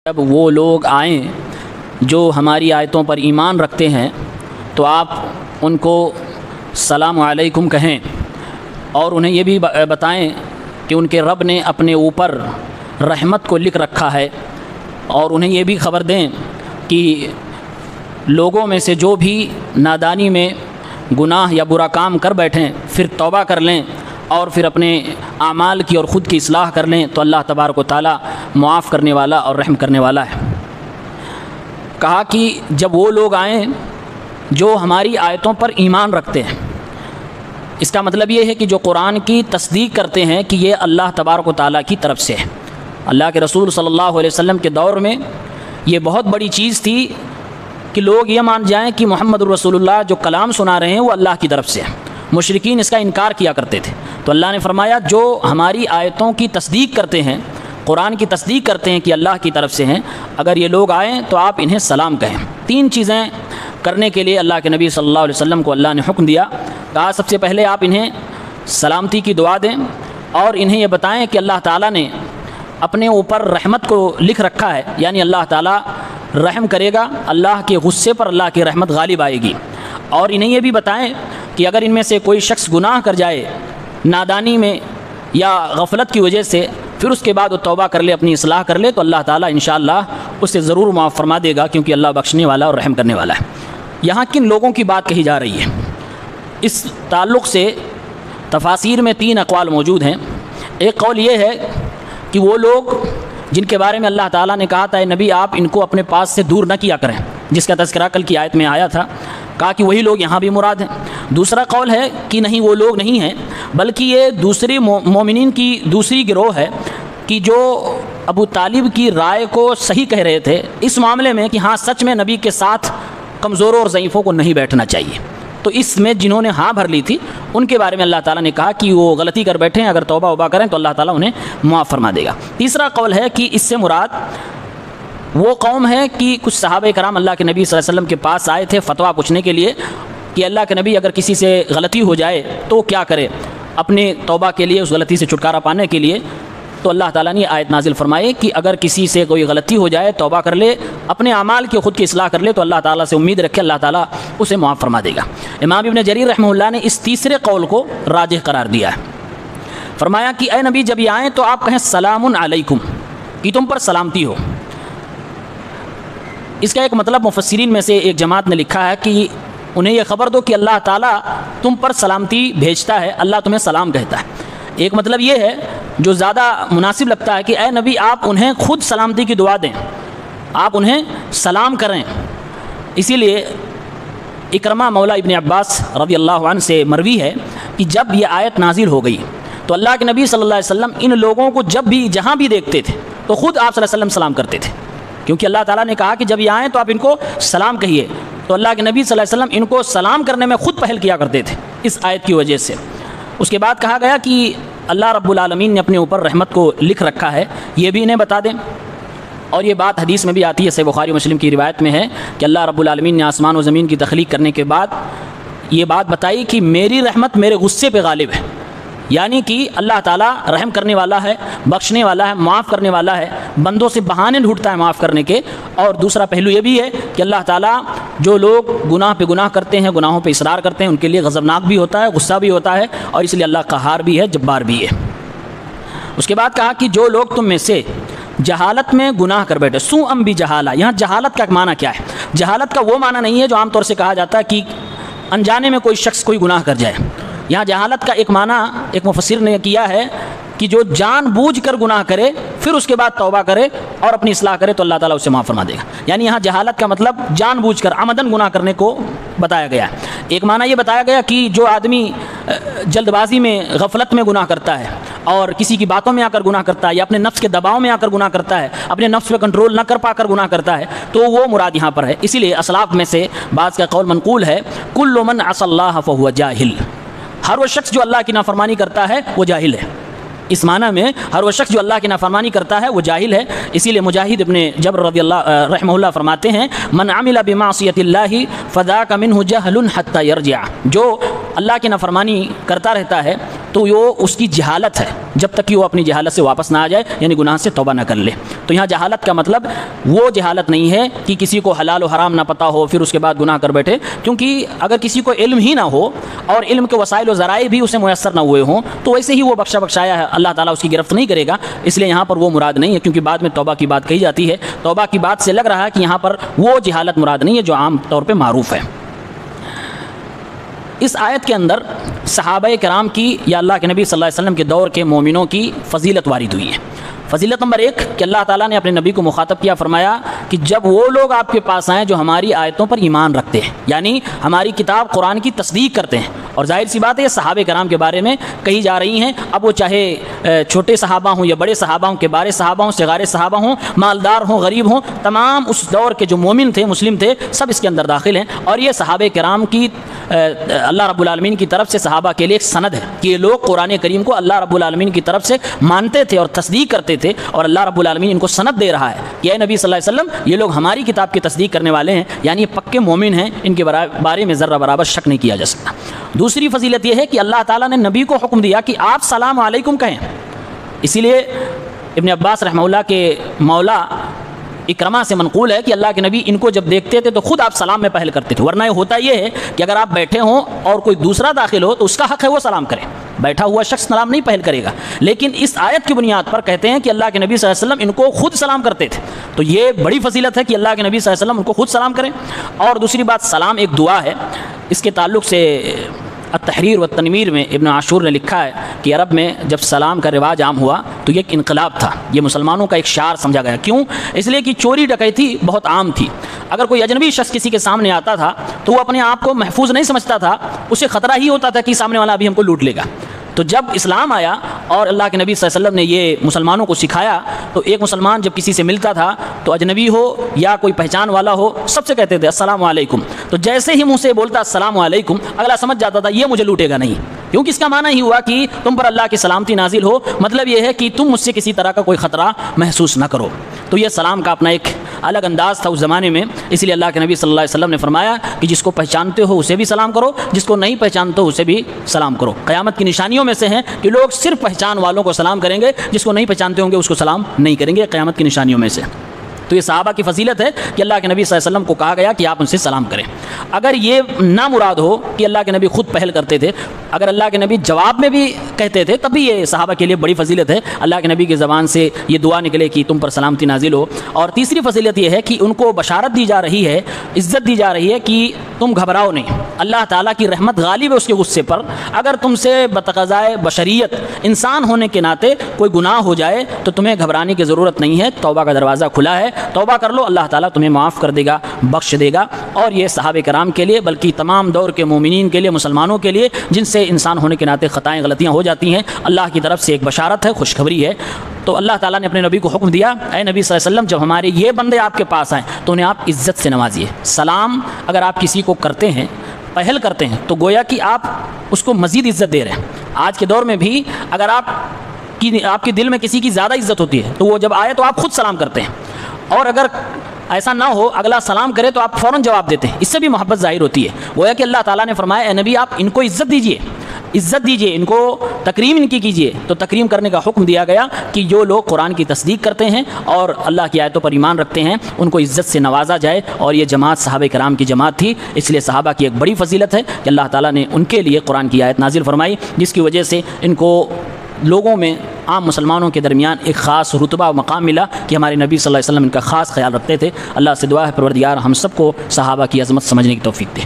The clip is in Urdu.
جب وہ لوگ آئیں جو ہماری آیتوں پر ایمان رکھتے ہیں تو آپ ان کو السلام علیکم کہیں اور انہیں یہ بھی بتائیں کہ ان کے رب نے اپنے اوپر رحمت کو لکھ رکھا ہے، اور انہیں یہ بھی خبر دیں کہ لوگوں میں سے جو بھی نادانی میں گناہ یا برا کام کر بیٹھیں پھر توبہ کر لیں اور پھر اپنے اعمال کی اور خود کی اصلاح کر لیں تو اللہ تبارک و تعالیٰ معاف کرنے والا اور رحم کرنے والا ہے۔ کہا کہ جب وہ لوگ آئیں جو ہماری آیتوں پر ایمان رکھتے ہیں، اس کا مطلب یہ ہے کہ جو قرآن کی تصدیق کرتے ہیں کہ یہ اللہ تبارک و تعالیٰ کی طرف سے ہے۔ اللہ کے رسول صلی اللہ علیہ وسلم کے دور میں یہ بہت بڑی چیز تھی کہ لوگ یہ مان جائیں کہ محمد الرسول اللہ جو کلام سنا رہے ہیں وہ اللہ کی طرف سے ہے۔ مشرکین اس کا انکار کیا کرتے تھے، تو اللہ نے فرمایا جو ہماری آیتوں کی تصدیق کرتے ہیں، قرآن کی تصدیق کرتے ہیں کہ اللہ کی طرف سے ہیں، اگر یہ لوگ آئیں تو آپ انہیں سلام کہیں۔ تین چیزیں کرنے کے لیے اللہ کے نبی صلی اللہ علیہ وسلم کو اللہ نے حکم دیا۔ کہا سب سے پہلے آپ انہیں سلامتی کی دعا دیں اور انہیں یہ بتائیں کہ اللہ تعالیٰ نے اپنے اوپر رحمت کو لکھ رکھا ہے، یعنی اللہ تعالیٰ رحم کرے گا، اللہ کے غصے پر اللہ کی رحمت غالب آئے گی۔ اور انہیں یہ بھی بتائیں کہ اگر ان میں سے کوئی شخص گناہ کر جائے نادانی میں یا غفلت کی وجہ سے، پھر اس کے بعد وہ توبہ کر لے، اپنی اصلاح کر لے، تو اللہ تعالیٰ انشاءاللہ اسے ضرور معاف فرما دے گا، کیونکہ اللہ بخشنے والا اور رحم کرنے والا ہے۔ یہاں کن لوگوں کی بات کہی جا رہی ہے؟ اس تعلق سے تفاسیر میں 3 اقوال موجود ہیں۔ ایک قول یہ ہے کہ وہ لوگ جن کے بارے میں اللہ تعالیٰ نے کہا تھا اے نبی آپ ان کو اپنے پاس سے دور نہ کیا کریں، جس کا تذکرہ کل کی آیت میں آیا تھا، کہا کہ وہی لوگ یہاں بھی مراد ہیں۔ دوسرا قول ہے کہ نہیں، وہ لوگ نہیں ہیں، بلکہ یہ دوسری مومنین کی دوسری گروہ ہے کہ جو ابو طالب کی رائے کو صحیح کہہ رہے تھے اس معاملے میں کہ ہاں سچ میں نبی کے ساتھ کمزوروں اور ضعیفوں کو نہیں بیٹھنا چاہیے، تو اس میں جنہوں نے ہاں بھر لی تھی ان کے بارے میں اللہ تعالیٰ نے کہا کہ وہ غلطی کر بیٹھیں، اگر توبہ وبہ کریں تو اللہ تعالیٰ انہیں معاف فرما دے گا۔ تیسرا قول ہے کہ اس سے مراد وہ قوم ہے کہ کچھ صحابہ کرام اللہ کے نبی صلی اللہ علیہ وسلم کے پاس آئے تھے فتویٰ پوچھنے کے لیے کہ اللہ کے نبی اگر کسی سے غلطی ہو جائے تو کیا کرے، اپنے توبہ کے لیے اس غلطی سے چھٹکارا پانے کے لیے۔ تو اللہ تعالیٰ نے آیت نازل فرمائی کہ اگر کسی سے کوئی غلطی ہو جائے توبہ کر لے، اپنے اعمال کی خود کی اصلاح کر لے، تو اللہ تعالیٰ سے امید رکھے، اللہ تعالیٰ اسے معاف فرما دے گا۔ امام ابن جریر رحمہ اللہ نے اس تیسرے قول کو راجح قرار دیا ہے۔ فرمایا کہ اے نبی جب یہ آئیں تو آپ کہیں سلام علیکم، کہ تم پر سلامتی ہو۔ اس کا ایک مطلب مفسرین میں سے ایک جماعت نے لکھا ہے کہ انہیں یہ خبر دو کہ اللہ تعالیٰ تم پر سلامتی بھیجتا ہے، اللہ تمہیں سلام کہتا ہے۔ ایک مطلب یہ ہے جو زیادہ مناسب لگتا ہے کہ اے نبی آپ انہیں خود سلامتی کی دعا دیں، آپ انہیں سلام کریں۔ اسی لیے اکرمہ مولا ابن عباس رضی اللہ عنہ سے مروی ہے کہ جب یہ آیت نازل ہو گئی تو اللہ کے نبی صلی اللہ علیہ وسلم ان لوگوں کو جب بھی جہاں بھی دیکھتے تھے تو خود آپ صلی اللہ علیہ وسلم سلام کرتے تھے، کیونکہ اللہ تعالیٰ نے کہا کہ جب یہ آئیں تو آپ ان کو سلام کہیے، تو اللہ کے نبی صلی اللہ علیہ وسلم ان کو سلام کرنے میں خود پہل کیا کرتے تھے اس آیت کی وجہ سے۔ اس کے بعد کہا گیا کہ اللہ رب العالمین نے اپنے اوپر رحمت کو لکھ رکھا ہے، یہ بھی انہیں بتا دیں۔ اور یہ بات حدیث میں بھی آتی ہے، صحیح بخاری مسلم کی روایت میں ہے کہ اللہ رب العالمین نے آسمان و زمین کی تخلیق کرنے کے بعد یہ بات بتائی کہ میری رحمت میرے غصے پہ غالب ہے، یعنی کہ اللہ تعالیٰ رحم کرنے والا ہے، بخشنے والا ہے، معاف کرنے والا ہے، بندوں سے بہانے ڈھونڈتا ہے معاف کرنے کے۔ اور دوسرا پہلو یہ بھی ہے کہ اللہ تعالیٰ جو لوگ گناہ پہ گناہ کرتے ہیں، گناہوں پہ اصرار کرتے ہیں، ان کے لیے غضبناک بھی ہوتا ہے، غصہ بھی ہوتا ہے، اور اس لیے اللہ قہار بھی ہے، جبار بھی ہے۔ اس کے بعد کہا کہ جو لوگ تم میں سے جہالت میں گناہ کر بیٹھے، سوء بھی جہالہ، یہاں جہالت کا معنی کیا ہے؟ جہالت کا وہ معنی نہیں ہے جو عام طور سے کہا جاتا ہے کہ انجانے میں کوئی شخص کوئی گناہ کر جائے۔ یہاں جہالت کا ایک معنی ایک مفسر نے کیا ہے کہ جو جان بوجھ کر گناہ کرے پھر اس کے بعد توبہ کرے اور اپنی اصلاح کرے تو اللہ تعالیٰ اسے معاف فرما دے گا۔ یعنی یہاں جہالت کا مطلب جان بوجھ کر عمدن گناہ کرنے کو بتایا گیا ہے۔ ایک معنی یہ بتایا گیا کہ جو آدمی جلد بازی میں غفلت میں گناہ کرتا ہے اور کسی کی باتوں میں آ کر گناہ کرتا ہے یا اپنے نفس کے دباؤ میں آ کر گناہ کرتا ہے، اپنے نفس پہ کنٹرول نہ کر پا کر گناہ کرتا ہے، تو وہ مراد یہاں پر ہے۔ اسی لیے اسلاف میں سے بعض کا قول منقول ہے کل من عصى الله فهو جاہل، ہر وہ شخص جو اللہ کی نافرمانی کرتا ہے وہ جاہل ہے۔ اس معنی میں ہر وہ شخص جو اللہ کی نافرمانی کرتا ہے وہ جاہل ہے۔ اسی لیے مجاہد ابن جبر رضی اللہ رحمہ اللہ فرماتے ہیں من عمل بمعصیۃ اللہ فذاک منہ جہل حتی یرجع، جو اللہ کی نافرمانی کرتا رہتا ہے تو وہ اس کی جہالت ہے، جب تک کہ وہ اپنی جہالت سے واپس نہ آ جائے، یعنی گناہ سے توبہ نہ کر لے۔ تو یہاں جہالت کا مطلب وہ جہالت نہیں ہے کہ کسی کو حلال و حرام نہ پتہ ہو پھر اس کے بعد گناہ کر بیٹھے، کیونکہ اگر کسی کو علم ہی نہ ہو اور علم کے وسائل و ذرائع بھی اسے میسر نہ ہوئے ہوں تو ویسے ہی وہ بخشا بخشایا ہے، اللہ تعالیٰ اس کی گرفت نہیں کرے گا، اس لیے یہاں پر وہ مراد نہیں ہے، کیونکہ بعد میں توبہ کی بات کہی جاتی ہے۔ توبہ کی بات سے لگ رہا ہے کہ یہاں پر وہ جہالت مراد نہیں ہے جو عام طور پہ معروف ہے۔ اس آیت کے اندر صحابہ کرام کی یا اللہ کے نبی صلی اللہ علیہ وسلم کے دور کے مومنوں کی فضیلت وارد ہوئی ہے۔ فضیلت نمبر 1 کہ اللہ تعالیٰ نے اپنے نبی کو مخاطب کیا، فرمایا کہ جب وہ لوگ آپ کے پاس آئیں جو ہماری آیتوں پر ایمان رکھتے ہیں، یعنی ہماری کتاب قرآن کی تصدیق کرتے ہیں، اور ظاہر سی بات ہے یہ صحابہ کرام کے بارے میں کہی جا رہی ہیں، اب وہ چاہے چھوٹے صحابہ ہوں یا بڑے صحابہ ہوں، کبار صحابہ ہوں، صغار صحابہ ہوں، مالدار ہوں، غریب ہوں، تمام اس دور کے جو مومن تھے، مسلم تھے، سب اس کے اندر داخل ہیں۔ اور یہ صحابہ کرام کی اللہ رب العالمین کی طرف سے صحابہ کے لیے ایک سند ہے کہ یہ لوگ قرآن کریم کو اللہ رب العالمین کی طرف سے مانتے تھے اور تصدیق کرتے تھے، اور اللہ رب العالمین ان کو سند دے رہا ہے کہ اے نبی صلی اللہ علیہ وسلم یہ لوگ ہماری کتاب کی تصدیق کرنے والے ہیں، یعنی یہ پکے مومن ہیں، ان کے بارے میں ذرہ برابر شک نہیں کیا جا سکتا۔ دوسری فضیلت یہ ہے کہ اللہ تعالیٰ نے نبی کو حکم دیا کہ آپ سلام علیکم کہیں، اسی لیے ابن عباس رحمہ اللہ کے مولا اکرمہ سے منقول ہے کہ اللہ کے نبی ان کو جب دیکھتے تھے تو خود آپ سلام میں پہل کرتے تھے، ورنہ ہوتا یہ ہے کہ اگر آپ بیٹھے ہوں اور کوئی دوسرا داخل ہو تو اس کا حق ہے وہ سلام کرے، بیٹھا ہوا شخص سلام نہیں پہل کرے گا، لیکن اس آیت کی بنیاد پر کہتے ہیں کہ اللہ کے نبی صلی اللہ علیہ وسلم ان کو خود سلام کرتے تھے، تو یہ بڑی فضیلت ہے کہ اللہ کے نبی صلی اللہ علیہ وسلم ان کو خود سلام کریں۔ اور دوسری بات، سلام ایک دعا ہے، اس کے تعلق سے التحریر والتنویر میں ابن عاشور نے لکھا ہے کہ عرب میں جب سلام کا رواج عام ہوا تو یہ ایک انقلاب تھا، یہ مسلمانوں کا ایک شعار سمجھا گیا۔ کیوں؟ اس لیے کہ چوری ڈکیتی بہت عام تھی، اگر کوئی اجنبی شخص کسی کے سامنے آتا تھا تو وہ اپنے آپ کو محفوظ نہیں سمجھتا تھا، اسے خطرہ ہی ہوتا تھا کہ سامنے والا ابھی ہم کو لوٹ لے گا۔ تو جب اسلام آیا اور اللہ کے نبی صلی اللہ علیہ وسلم نے یہ مسلمانوں کو سکھایا تو ایک مسلمان جب کسی سے ملتا تھا تو اجنبی ہو یا کوئی پہچان والا ہو سب سے کہتے تھے السلام علیکم، تو جیسے ہی منہ سے بولتا السلام علیکم اگلا سمجھ جاتا تھا یہ مجھے لوٹے گا نہیں، کیونکہ اس کا معنی ہی ہوا کہ تم پر اللہ کی سلامتی نازل ہو، مطلب یہ ہے کہ تم مجھ سے کسی طرح کا کوئی خطرہ محسوس نہ کرو۔ تو یہ سلام کا اپنا ایک الگ انداز تھا اس زمانے میں، اس لیے اللہ کے نبی صلی اللہ علیہ وسلم نے فرمایا کہ جس کو پہچانتے ہو اسے بھی سلام کرو، جس کو نہیں پہچانتے ہو اسے بھی سلام کرو۔ قیامت کی نشانیوں میں سے ہیں کہ لوگ صرف پہچان والوں کو سلام کریں گے، جس کو نہیں پہچانتے ہوں گے اس کو سلام نہیں کریں گے، قیامت کی نشانیوں میں سے۔ تو یہ صحابہ کی فضیلت ہے کہ اللہ کے نبی صلی اللہ علیہ وسلم کو کہا گیا کہ آپ ان سے سلام کریں۔ اگر یہ نہ مراد ہو کہ اللہ کے نبی خود پہل کرتے تھے، اگر اللہ کے نبی جواب میں بھی کہتے تھے تب بھی یہ صحابہ کے لیے بڑی فضیلت ہے، اللہ کے نبی کی زبان سے یہ دعا نکلے کہ تم پر سلامتی نازل ہو۔ اور تیسری فضیلت یہ ہے کہ ان کو بشارت دی جا رہی ہے، عزت دی جا رہی ہے کہ تم گھبراؤ نہیں، اللہ تعالیٰ کی رحمت غالب ہے اس کے غصے پر، اگر تم سے بتقاضائے بشریت انسان ہونے کے ناطے کوئی گناہ ہو جائے تو تمہیں گھبرانے کی ضرورت نہیں ہے، توبہ کا دروازہ کھلا ہے، توبہ کر لو، اللہ تعالیٰ تمہیں معاف کر دے گا، بخش دے گا۔ اور یہ صحابہ کرام کے لیے بلکہ تمام دور کے مومنین کے لیے، مسلمانوں کے لیے جن سے انسان ہونے کے ناطے خطائیں غلطیاں ہو جاتی ہیں، اللہ کی طرف سے ایک بشارت ہے، خوشخبری ہے۔ تو اللہ تعالیٰ نے اپنے نبی کو حکم دیا، اے نبی صلی اللہ علیہ وسلم جب ہمارے یہ بندے آپ کے پاس آئیں تو انہیں آپ عزت سے نوازیے۔ سلام اگر آپ کسی کو کرتے ہیں، پہل کرتے ہیں، تو گویا کہ آپ اس کو مزید عزت دے رہے ہیں۔ آج کے دور میں بھی اگر آپ کے دل میں کسی کی زیادہ عزت ہوتی ہے تو وہ جب آئے تو آپ خود سلام کرتے ہیں، اور اگر ایسا نہ ہو اگلا سلام کرے تو آپ فوراً جواب دیتے ہیں، اس سے بھی محبت ظاہر ہوتی ہے۔ گویا کہ اللہ تعالیٰ نے فرمایا اے نبی آپ ان کو عزت دیجئے، عزت دیجئے ان کو، تکریم ان کی کیجئے۔ تو تکریم کرنے کا حکم دیا گیا کہ جو لوگ قرآن کی تصدیق کرتے ہیں اور اللہ کی آیتوں پر ایمان رکھتے ہیں ان کو عزت سے نوازا جائے، اور یہ جماعت صحابہ کرام کی جماعت تھی، اس لیے صحابہ کی ایک بڑی فضیلت ہے کہ اللہ تعالیٰ نے ان کے لیے قرآن کی آیت نازل فرمائی، جس کی وجہ سے ان کو لوگوں میں، عام مسلمانوں کے درمیان ایک خاص رتبہ و مقام ملا کہ ہمارے نبی صلی اللہ علیہ وسلم ان کا خاص خیال رکھتے تھے۔ اللہ سے دعا ہے پروردگار ہم سب کو صحابہ کی عظمت سمجھنے کی توفیق دے۔